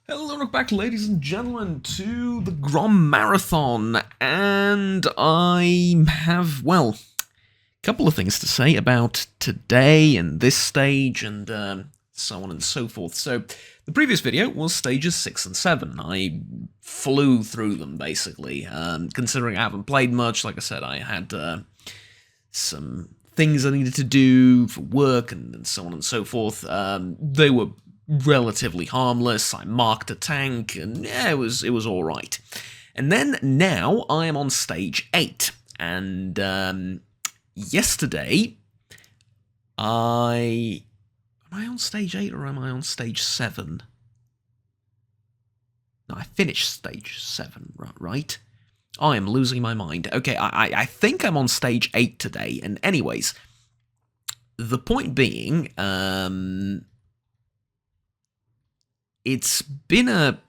Hello, welcome back, ladies and gentlemen, to the Grom Marathon, and I have, well, a couple of things to say about today and this stage and so on and so forth. So, the previous video was stages 6 and 7. I flew through them, basically. Considering I haven't played much, like I said, I had some things I needed to do for work and so on and so forth. They were relatively harmless. I marked a tank, and yeah, it was all right. And then now I am on stage 8, and yesterday am I on stage 8 or am I on stage 7? No, I finished stage 7, right? I am losing my mind. Okay, I think I'm on stage 8 today, and anyways, the point being, it's been a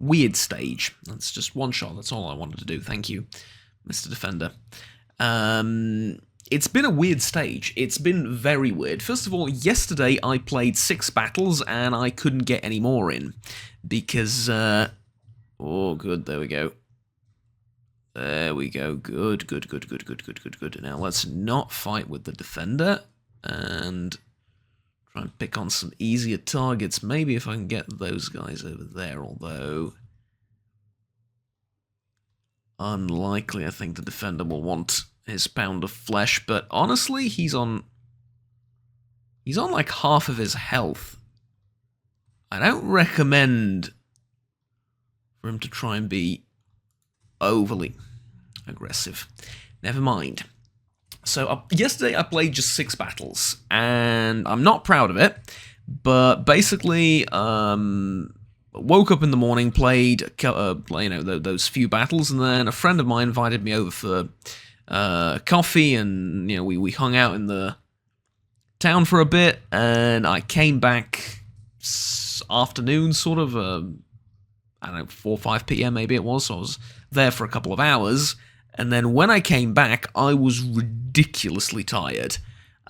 weird stage. That's just one shot. That's all I wanted to do. Thank you, Mr. Defender. It's been a weird stage. It's been very weird. First of all, yesterday I played 6 battles and I couldn't get any more in because, oh, good. There we go. There we go. Good. Now let's not fight with the defender and try and pick on some easier targets. Maybe if I can get those guys over there, although unlikely. I think the defender will want his pound of flesh, but honestly, he's on like half of his health. I don't recommend for him to try and be overly aggressive. Never mind. So yesterday I played just 6 battles, and I'm not proud of it, but basically woke up in the morning, played those few battles, and then a friend of mine invited me over for coffee, and we hung out in the town for a bit, and I came back afternoon, sort of, I don't know, 4 or 5 p.m. maybe it was, so I was there for a couple of hours. And then when I came back, I was ridiculously tired.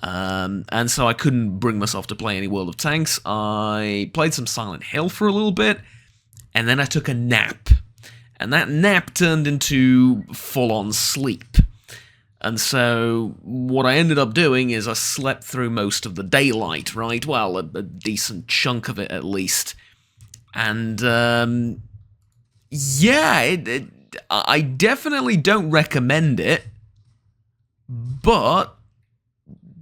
And so I couldn't bring myself to play any World of Tanks. I played some Silent Hill for a little bit, and then I took a nap. And that nap turned into full-on sleep. And so what I ended up doing is I slept through most of the daylight, right? Well, a decent chunk of it at least. And, yeah, I definitely don't recommend it, but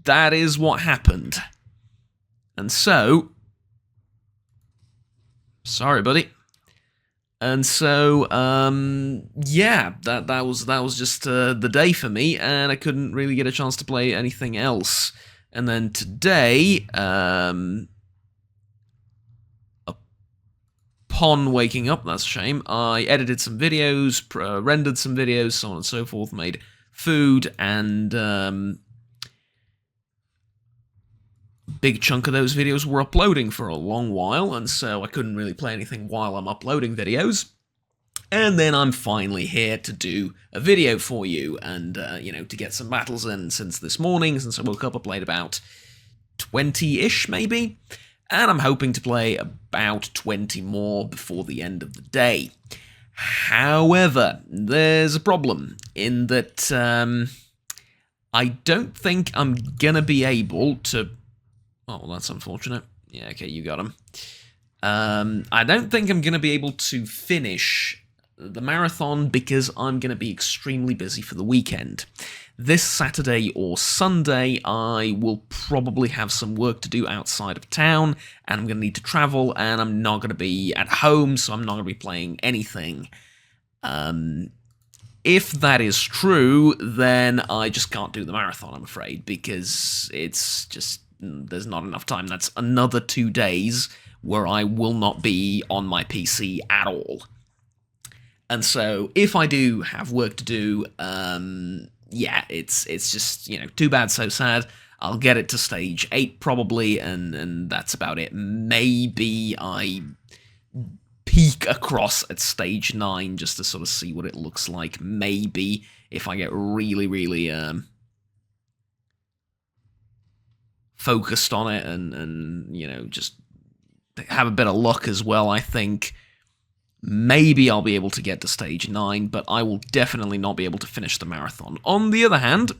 that is what happened. And so, sorry, buddy. And so, yeah, that was just the day for me, and I couldn't really get a chance to play anything else. And then today, upon waking up, that's a shame, I edited some videos, rendered some videos, so on and so forth, made food, and big chunk of those videos were uploading for a long while, and so I couldn't really play anything while I'm uploading videos. And then I'm finally here to do a video for you, and, to get some battles in since this morning. Since I woke up, I played about 20-ish, maybe? And I'm hoping to play about 20 more before the end of the day. However, there's a problem in that I don't think I'm gonna be able to... Oh, well, that's unfortunate. Yeah, okay, you got him. I don't think I'm gonna be able to finish the marathon because I'm gonna be extremely busy for the weekend. This Saturday or Sunday, I will probably have some work to do outside of town, and I'm going to need to travel, and I'm not going to be at home, so I'm not going to be playing anything. If that is true, then I just can't do the marathon, I'm afraid, because it's just, there's not enough time. That's another 2 days where I will not be on my PC at all. And so, if I do have work to do, yeah, it's just, too bad, so sad. I'll get it to stage 8 probably, and that's about it. Maybe I peek across at stage 9 just to sort of see what it looks like. Maybe if I get really focused on it and you know, just have a bit of luck as well, I think maybe I'll be able to get to stage 9, but I will definitely not be able to finish the marathon. On the other hand,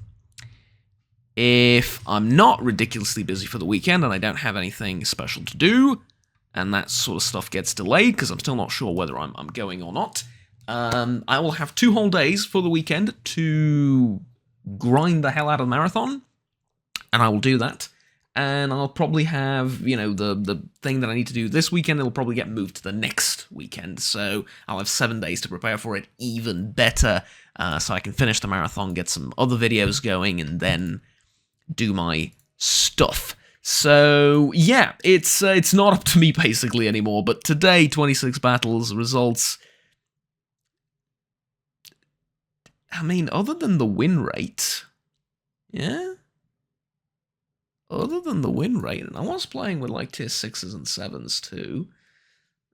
if I'm not ridiculously busy for the weekend and I don't have anything special to do, and that sort of stuff gets delayed, because I'm still not sure whether I'm going or not, I will have 2 whole days for the weekend to grind the hell out of the marathon, and I will do that. And I'll probably have, you know, the thing that I need to do this weekend, it'll probably get moved to the next weekend, so I'll have 7 days to prepare for it even better, so I can finish the marathon, get some other videos going, and then do my stuff. So, yeah, it's not up to me, basically, anymore, but today, 26 battles, results. I mean, other than the win rate, yeah? Other than the win rate, and I was playing with like tier 6s and 7s too.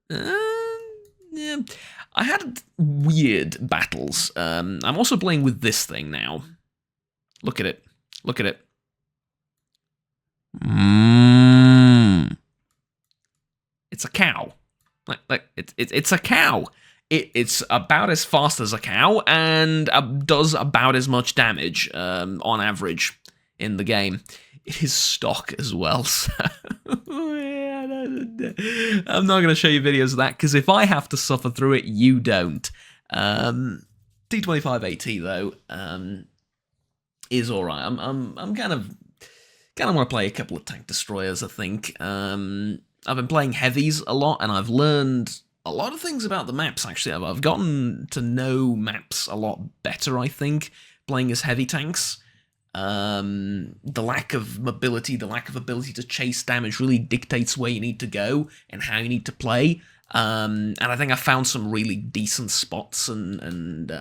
Yeah, I had weird battles. I'm also playing with this thing now. Look at it. Look at it. It's a cow. It's a cow. It's about as fast as a cow and does about as much damage on average in the game. It is stock as well, so yeah, I'm not going to show you videos of that, because if I have to suffer through it, you don't. T25AT, though, is alright. I'm kind of want to play a couple of tank destroyers, I think. I've been playing heavies a lot, and I've learned a lot of things about the maps, actually. I've gotten to know maps a lot better, I think, playing as heavy tanks. The lack of mobility, the lack of ability to chase damage really dictates where you need to go and how you need to play. And I think I found some really decent spots, and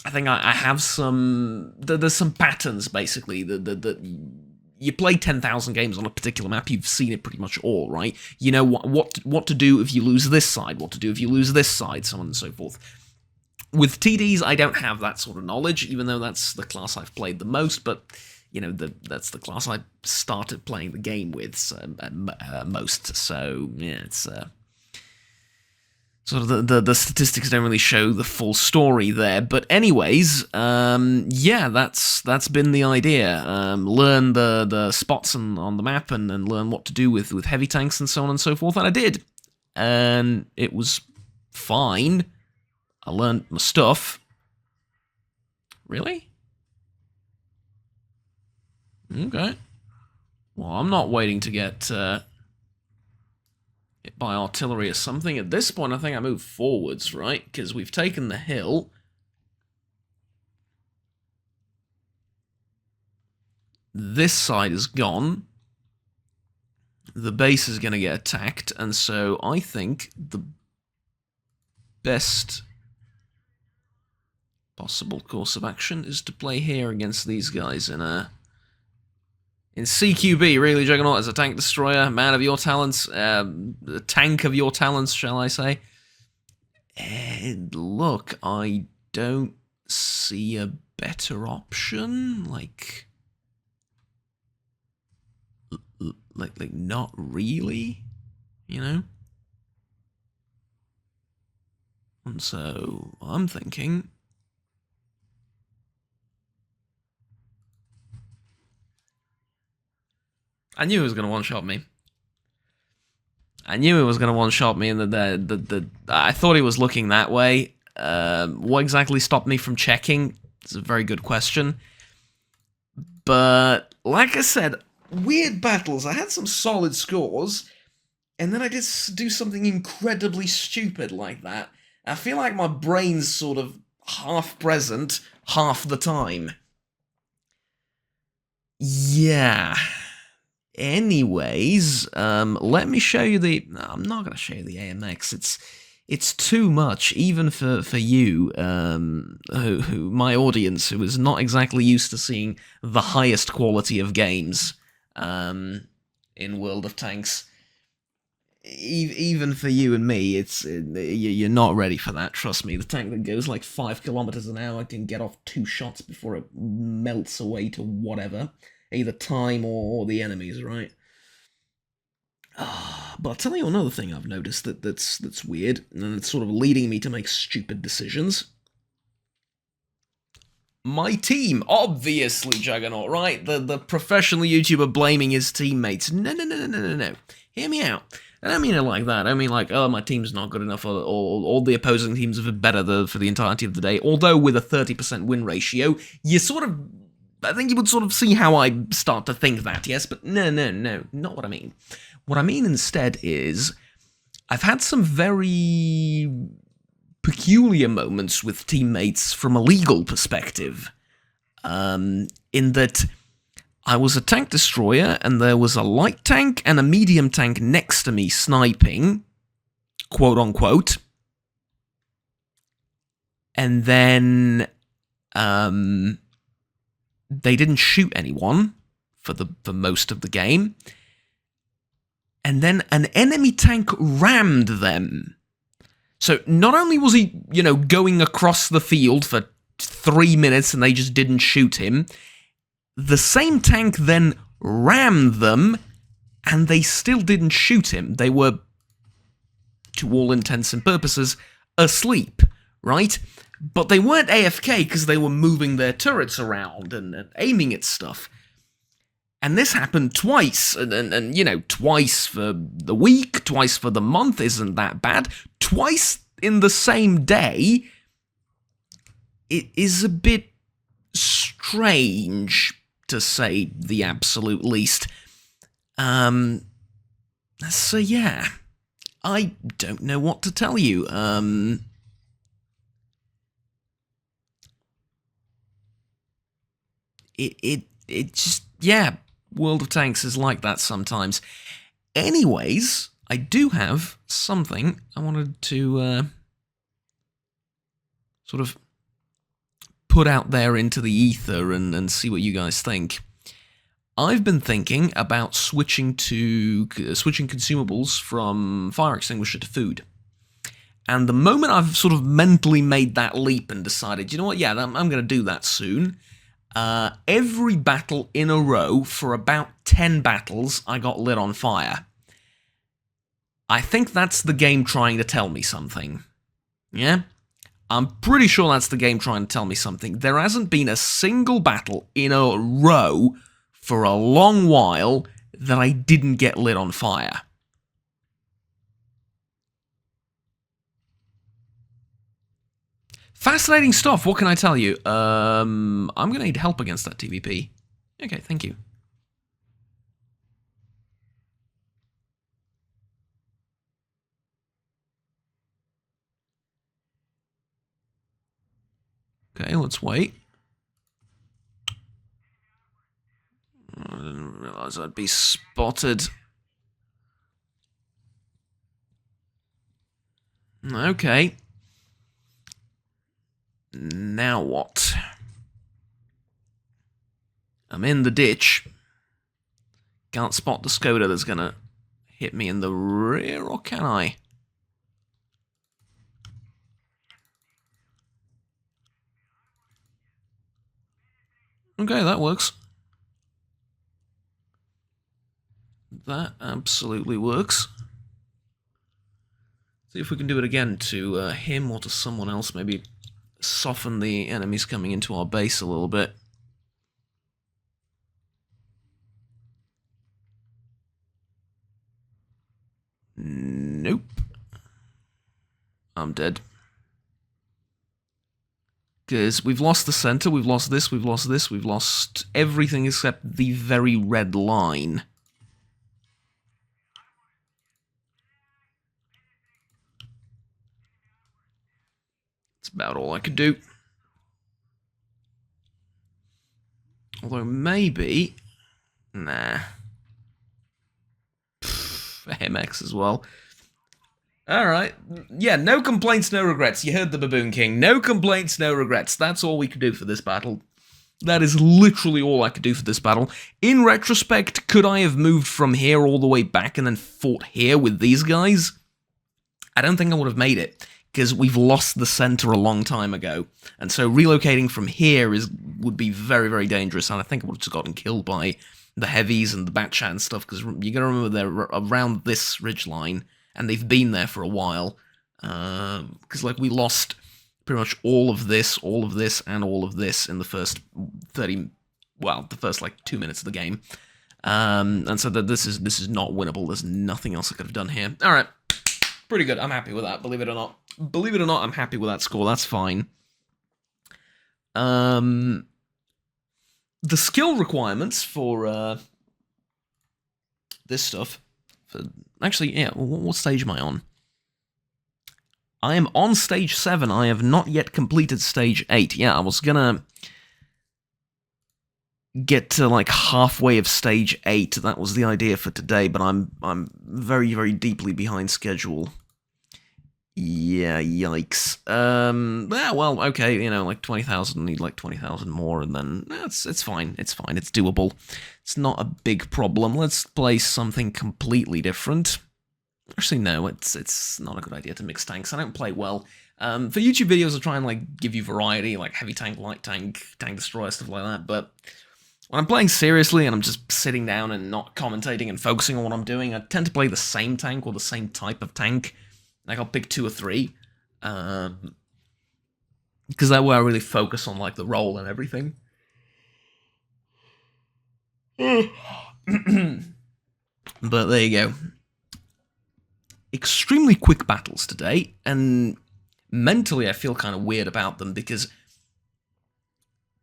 I think I have some. There's some patterns, basically. You play 10,000 games on a particular map, you've seen it pretty much all, right? You know what to do if you lose this side, what to do if you lose this side, so on and so forth. With TDs, I don't have that sort of knowledge, even though that's the class I've played the most, but, you know, that's the class I started playing the game with most, so, yeah, it's, sort of the statistics don't really show the full story there, but anyways, yeah, that's been the idea. Learn the spots on the map and learn what to do with heavy tanks and so on and so forth, and I did, and it was fine. I learned my stuff. Really? Okay. Well, I'm not waiting to get hit by artillery or something. At this point, I think I move forwards, right? Because we've taken the hill. This side is gone. The base is going to get attacked, and so I think the best possible course of action is to play here against these guys in CQB, really, Juggernaut, as a tank destroyer, man of your talents, a tank of your talents, shall I say. And look, I don't see a better option, like not really, you know? And so, I'm thinking, I knew it was going to one-shot me. I knew it was going to one-shot me, and I thought he was looking that way. What exactly stopped me from checking? It's a very good question. But, like I said, weird battles. I had some solid scores, and then I did do something incredibly stupid like that. I feel like my brain's sort of half present half the time. Yeah. Anyways, let me show you the... No, I'm not going to show you the AMX. It's too much, even for you, who my audience, who is not exactly used to seeing the highest quality of games in World of Tanks. Even for you and me, you're not ready for that, trust me. The tank that goes like 5 kilometers an hour can get off 2 shots before it melts away to whatever. either time or the enemies, right? But I'll tell you another thing I've noticed that's weird, and it's sort of leading me to make stupid decisions. My team, obviously Juggernaut, right? The professional YouTuber blaming his teammates. No. Hear me out. I don't mean it like that. I mean like, oh, my team's not good enough, or all the opposing teams have been better for the entirety of the day. Although with a 30% win ratio, you sort of, I think you would sort of see how I start to think that, yes? But no, not what I mean. What I mean instead is, I've had some very peculiar moments with teammates from a legal perspective, in that I was a tank destroyer and there was a light tank and a medium tank next to me sniping, quote unquote, and then they didn't shoot anyone for most of the game, and then an enemy tank rammed them. So not only was he, going across the field for 3 minutes and they just didn't shoot him, the same tank then rammed them and they still didn't shoot him. They were, to all intents and purposes, asleep, right? But they weren't AFK because they were moving their turrets around and aiming at stuff. And this happened twice, and twice for the week, twice for the month isn't that bad. Twice in the same day, it is a bit strange, to say the absolute least. So yeah, I don't know what to tell you. It just, yeah, World of Tanks is like that sometimes. Anyways, I do have something I wanted to sort of put out there into the ether and see what you guys think. I've been thinking about switching consumables from fire extinguisher to food. And the moment I've sort of mentally made that leap and decided, you know what, yeah, I'm going to do that soon, every battle in a row for about 10 battles, I got lit on fire. I think that's the game trying to tell me something. Yeah? I'm pretty sure that's the game trying to tell me something. There hasn't been a single battle in a row for a long while that I didn't get lit on fire. Fascinating stuff, what can I tell you? I'm gonna need help against that TVP. Okay, thank you. Okay, let's wait. I didn't realize I'd be spotted. Okay. Now what? I'm in the ditch. Can't spot the Skoda that's gonna hit me in the rear, or can I? Okay, that works. That absolutely works. See if we can do it again to him or to someone else, maybe soften the enemies coming into our base a little bit. Nope. I'm dead. Because we've lost the center, we've lost this, we've lost this, we've lost everything except the very red line. That's about all I could do. Although maybe... Nah. MX as well. Alright. Yeah, no complaints, no regrets. You heard the Baboon King. No complaints, no regrets. That's all we could do for this battle. That is literally all I could do for this battle. In retrospect, could I have moved from here all the way back and then fought here with these guys? I don't think I would have made it. because we've lost the center a long time ago. And so relocating from here would be very, very dangerous, and I think I would have just gotten killed by the heavies and the Batchat and stuff, because you gotta remember they're around this ridgeline, and they've been there for a while. Because, like, we lost pretty much all of this, and all of this in the first the first, like, 2 minutes of the game. And so this is not winnable. There's nothing else I could have done here. Alright. Pretty good. I'm happy with that, believe it or not. Believe it or not, I'm happy with that score. That's fine. The skill requirements for this stuff... Actually, yeah, what stage am I on? I am on stage 7. I have not yet completed stage 8. Yeah, I was gonna get to, like, halfway of stage 8. That was the idea for today, but I'm very, very deeply behind schedule. Yeah, yikes. Yeah, well, okay, you know, like 20,000, need like 20,000 more, and then it's fine, it's doable. It's not a big problem. Let's play something completely different. Actually, no, it's not a good idea to mix tanks. I don't play well. For YouTube videos, I try and, like, give you variety, like heavy tank, light tank, tank destroyer, stuff like that, but when I'm playing seriously and I'm just sitting down and not commentating and focusing on what I'm doing, I tend to play the same tank or the same type of tank. Like, I'll pick 2 or 3. Because that way I really focus on, like, the role and everything. But there you go. Extremely quick battles today, and mentally I feel kind of weird about them, because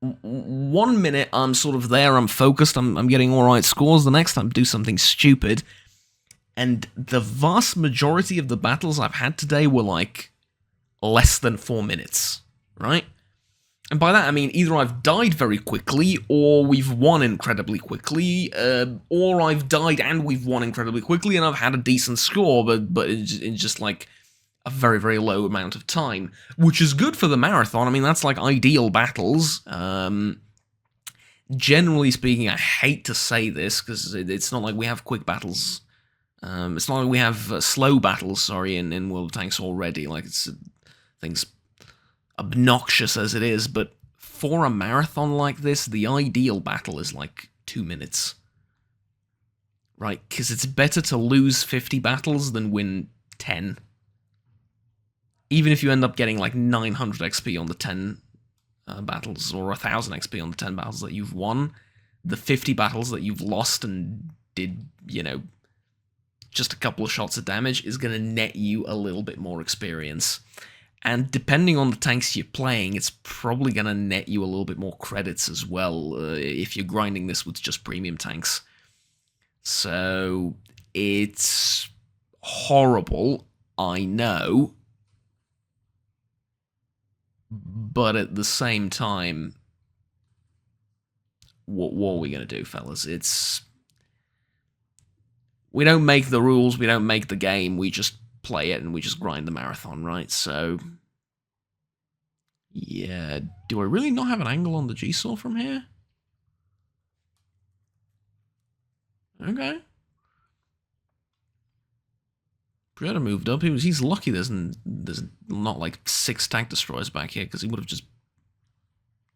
1 minute I'm sort of there, I'm focused, I'm getting alright scores, the next time I do something stupid, and the vast majority of the battles I've had today were, like, less than 4 minutes, right? And by that I mean either I've died very quickly, or we've won incredibly quickly, or I've died and we've won incredibly quickly and I've had a decent score, but in just, like, a very, very low amount of time, which is good for the marathon. I mean, that's, like, ideal battles. Generally speaking, I hate to say this, because it's not like we have quick battles. It's not like we have slow battles, sorry, in World of Tanks already. Like, things obnoxious as it is, but for a marathon like this, the ideal battle is, like, 2 minutes. Right? Because it's better to lose 50 battles than win 10. Even if you end up getting, like, 900 XP on the 10 battles, or 1,000 XP on the 10 battles that you've won, the 50 battles that you've lost and did, you know, just a couple of shots of damage is going to net you a little bit more experience. And depending on the tanks you're playing, it's probably going to net you a little bit more credits as well, if you're grinding this with just premium tanks. So, it's horrible, I know, but at the same time, what are we going to do, fellas? We don't make the rules, we don't make the game, we just play it and we just grind the marathon, right? So, yeah, do I really not have an angle on the G-Saw from here? Okay. Predator moved up. He's lucky there's not, like, 6 tank destroyers back here, because he would have just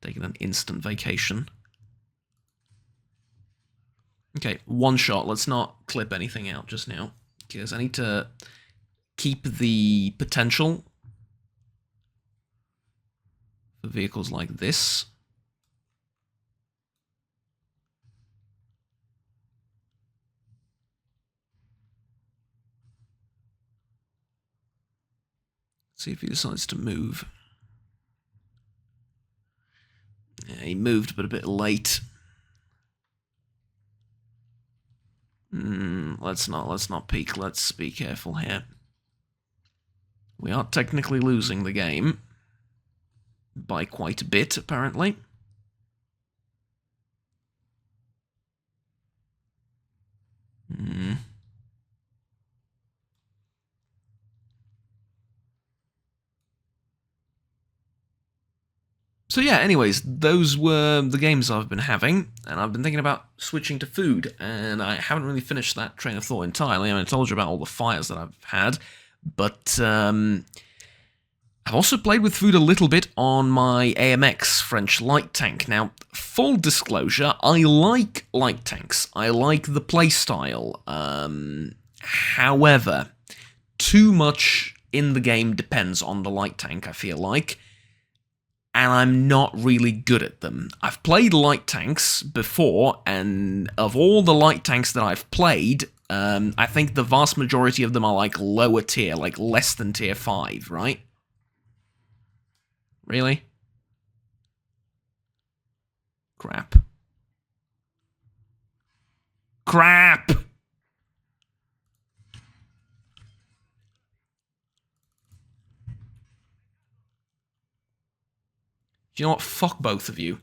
taken an instant vacation. Okay, 1 shot. Let's not clip anything out just now, because I need to keep the potential for vehicles like this. See if he decides to move. Yeah, he moved, but a bit late. Let's not peek. Let's be careful here. We are technically losing the game. By quite a bit, apparently. So yeah, anyways, those were the games I've been having, and I've been thinking about switching to food, and I haven't really finished that train of thought entirely. I mean, I told you about all the fires that I've had, but I've also played with food a little bit on my AMX French light tank. Now, full disclosure, I like light tanks. I like the playstyle. However, too much in the game depends on the light tank, I feel like, and I'm not really good at them. I've played light tanks before, and of all the light tanks that I've played, I think the vast majority of them are like lower tier, like less than tier 5, right? Really? Crap. Crap! Do you know what? Fuck both of you.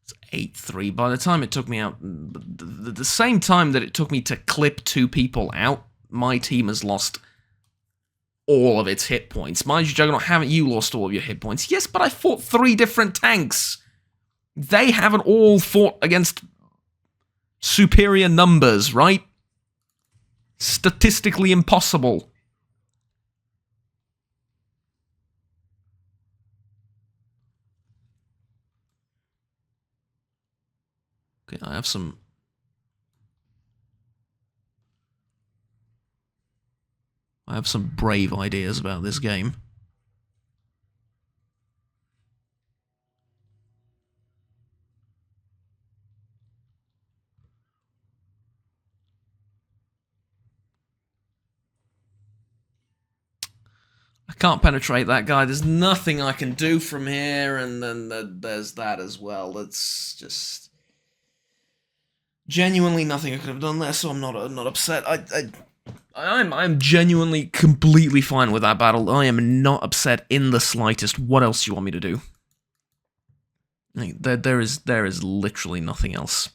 It's 8-3. By the time it took me out, the same time that it took me to clip 2 people out, my team has lost all of its hit points. Mind you, Juggernaut, haven't you lost all of your hit points? Yes, but I fought 3 different tanks. They haven't all fought against superior numbers, right? Statistically impossible. Okay, I have some brave ideas about this game. I can't penetrate that guy. There's nothing I can do from here, and then there's that as well. That's just genuinely nothing I could have done there, so I'm not upset. I'm genuinely completely fine with that battle. I am not upset in the slightest. What else do you want me to do? There is literally nothing else.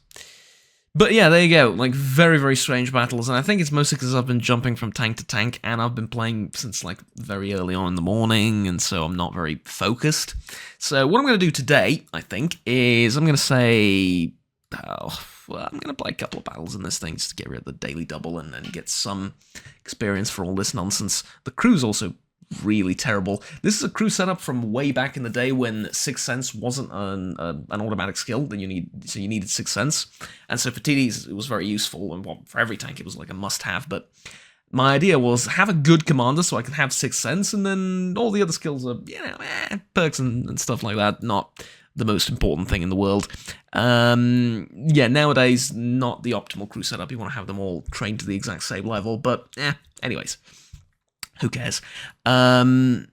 But yeah, there you go. Like, very, very strange battles, and I think it's mostly because I've been jumping from tank to tank, and I've been playing since, like, very early on in the morning, and so I'm not very focused. So what I'm going to do today, I think, is I'm going to say... well, I'm going to play a couple of battles in this thing just to get rid of the daily double and then get some experience for all this nonsense. The crew's also really terrible. This is a crew setup from way back in the day when Sixth Sense wasn't an automatic skill that you needed Sixth Sense. And so for TDs, it was very useful, and well, for every tank, it was like a must-have, but my idea was have a good commander so I can have Sixth Sense, and then all the other skills are, perks and stuff like that, not the most important thing in the world. Yeah, nowadays, not the optimal crew setup. You want to have them all trained to the exact same level, but, anyways. Who cares? The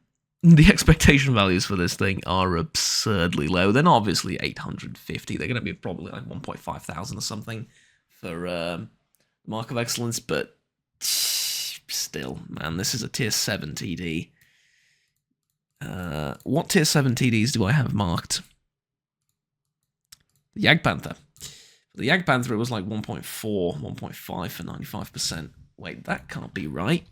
expectation values for this thing are absurdly low. They're not obviously 850. They're going to be probably like 1,500 or something for Mark of Excellence, but still, man, this is a tier 7 TD. What tier 7 TDs do I have marked? The Jagdpanther. The Jagdpanther, it was like 1.4, 1.5 for 95%. Wait, that can't be right.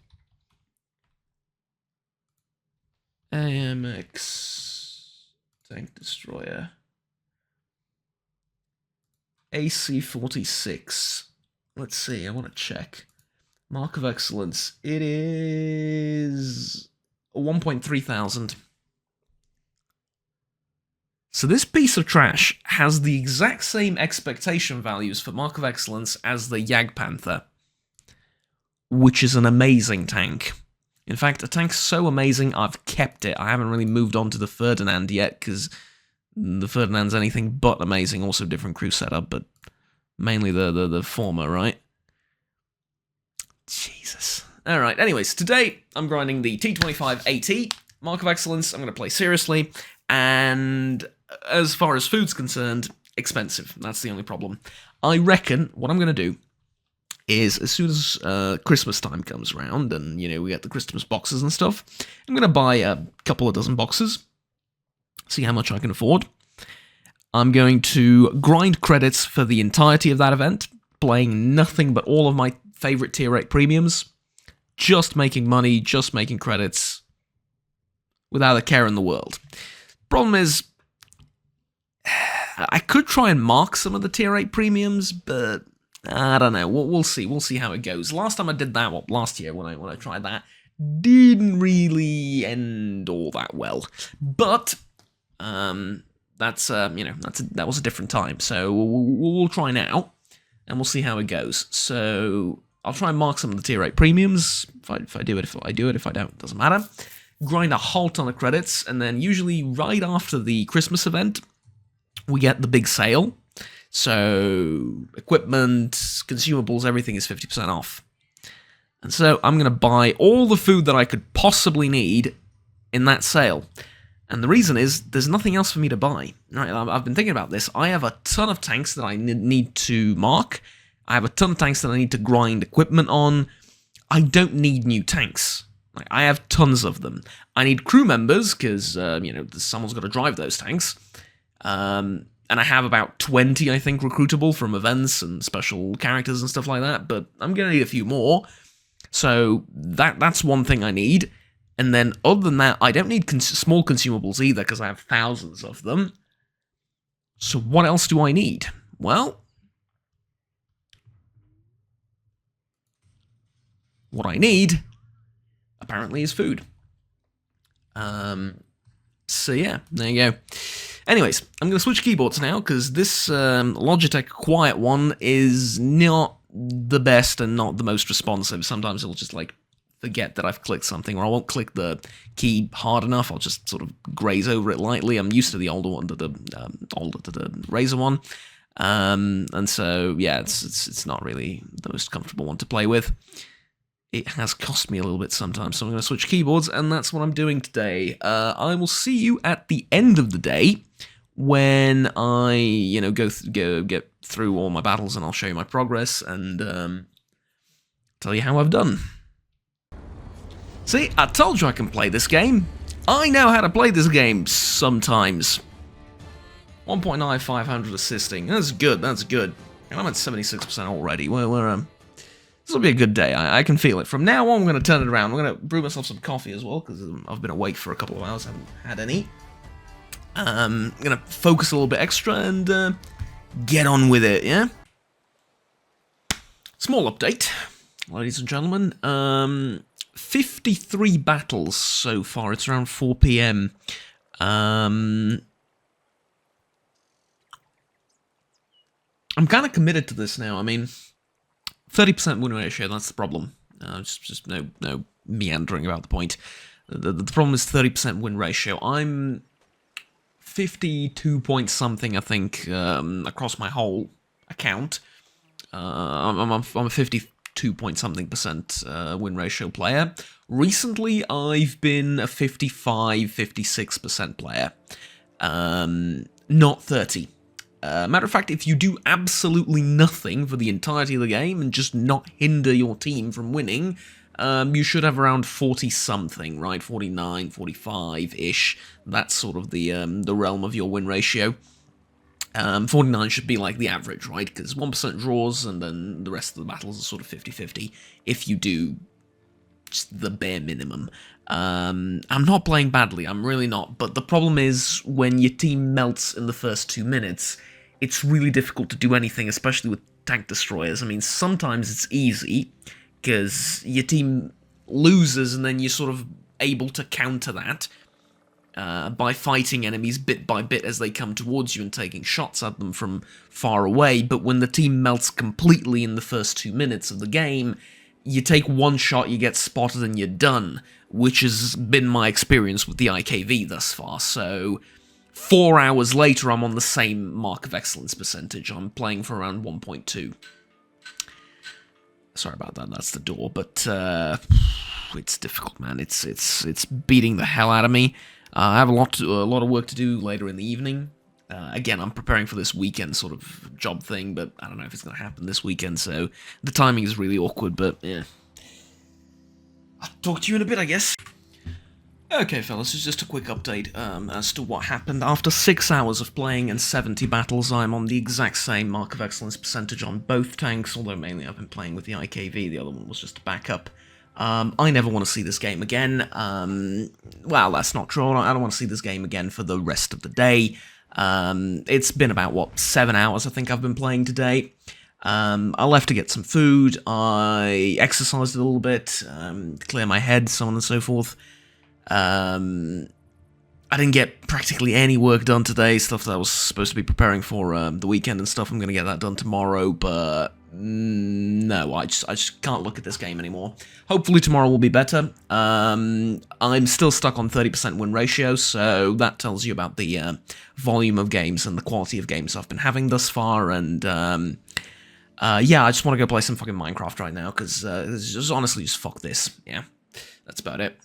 AMX Tank Destroyer. AC-46. Let's see, I want to check. Mark of Excellence. It is 1,300. So this piece of trash has the exact same expectation values for Mark of Excellence as the Jagdpanther, which is an amazing tank. In fact, a tank so amazing, I've kept it. I haven't really moved on to the Ferdinand yet, because the Ferdinand's anything but amazing. Also different crew setup, but mainly the former, right? Jesus. Alright, anyways, today I'm grinding the T25 AT, Mark of Excellence. I'm going to play seriously, and as far as food's concerned, expensive. That's the only problem. I reckon what I'm going to do is, as soon as Christmas time comes around, and, we get the Christmas boxes and stuff, I'm going to buy a couple of dozen boxes, see how much I can afford. I'm going to grind credits for the entirety of that event, playing nothing but all of my favorite tier 8 premiums, just making money, just making credits, without a care in the world. Problem is, I could try and mark some of the tier 8 premiums, but I don't know. We'll see. We'll see how it goes. Last time I did that, well, last year when I tried that, didn't really end all that well. But that's that was a different time. So we'll try now, and we'll see how it goes. So I'll try and mark some of the tier 8 premiums. If I do it, if I don't, it doesn't matter. Grind a whole ton of credits, and then usually right after the Christmas event, we get the big sale. So equipment, consumables, everything is 50% off. And so I'm going to buy all the food that I could possibly need in that sale. And the reason is, there's nothing else for me to buy. Right, I've been thinking about this. I have a ton of tanks that I need to mark. I have a ton of tanks that I need to grind equipment on. I don't need new tanks. Like, I have tons of them. I need crew members, because, someone's got to drive those tanks. And I have about 20, I think, recruitable from events and special characters and stuff like that, but I'm going to need a few more. So that's one thing I need. And then other than that, I don't need small consumables either, because I have thousands of them. So what else do I need? Well, what I need, apparently, is food. So yeah, there you go. Anyways, I'm going to switch keyboards now, because this Logitech Quiet one is not the best and not the most responsive. Sometimes it'll just, like, forget that I've clicked something, or I won't click the key hard enough. I'll just sort of graze over it lightly. I'm used to the older one, to the Razer one. And so, yeah, it's not really the most comfortable one to play with. It has cost me a little bit sometimes, so I'm going to switch keyboards, and that's what I'm doing today. I will see you at the end of the day, when I, go get through all my battles, and I'll show you my progress, and tell you how I've done. See, I told you I can play this game. I know how to play this game sometimes. 1.9, 500 assisting. That's good, that's good. And I'm at 76% already. This will be a good day. I can feel it. From now on, I'm going to turn it around. I'm going to brew myself some coffee as well, because I've been awake for a couple of hours. I haven't had any. I'm going to focus a little bit extra and get on with it, yeah? Small update, ladies and gentlemen. 53 battles so far. It's around 4 PM. I'm kind of committed to this now. I mean, 30% win ratio, that's the problem. Just no meandering about the point. The problem is 30% win ratio. I'm 52 point something, I think, across my whole account. I'm a 52 point something percent win ratio player. Recently, I've been a 55, 56% player. Not 30. Matter of fact, if you do absolutely nothing for the entirety of the game and just not hinder your team from winning, you should have around 40-something, right? 49, 45-ish. That's sort of the realm of your win ratio. 49 should be like the average, right? Because 1% draws, and then the rest of the battles are sort of 50-50, if you do just the bare minimum. I'm not playing badly, I'm really not, but the problem is, when your team melts in the first 2 minutes, it's really difficult to do anything, especially with tank destroyers. I mean, sometimes it's easy, because your team loses, and then you're sort of able to counter that by fighting enemies bit by bit as they come towards you and taking shots at them from far away. But when the team melts completely in the first 2 minutes of the game, you take one shot, you get spotted, and you're done, which has been my experience with the IKV thus far. So 4 hours later, I'm on the same mark of excellence percentage. I'm playing for around 1.2. Sorry about that, that's the door, but it's difficult, man. It's beating the hell out of me. I have a lot of work to do later in the evening. Again, I'm preparing for this weekend sort of job thing, but I don't know if it's going to happen this weekend, so the timing is really awkward, but yeah. I'll talk to you in a bit, I guess. Okay, fellas, it's just a quick update as to what happened. After 6 hours of playing and 70 battles, I'm on the exact same mark of excellence percentage on both tanks, although mainly I've been playing with the IKV, the other one was just a backup. I never want to see this game again. Well, that's not true. I don't want to see this game again for the rest of the day. It's been about, 7 hours I think I've been playing today. I left to get some food, I exercised a little bit, to clear my head, so on and so forth. I didn't get practically any work done today, stuff that I was supposed to be preparing for the weekend and stuff. I'm going to get that done tomorrow, but no, I just can't look at this game anymore. Hopefully tomorrow will be better. I'm still stuck on 30% win ratio, so that tells you about the volume of games and the quality of games I've been having thus far, and yeah, I just want to go play some fucking Minecraft right now, because honestly, just fuck this. Yeah, that's about it.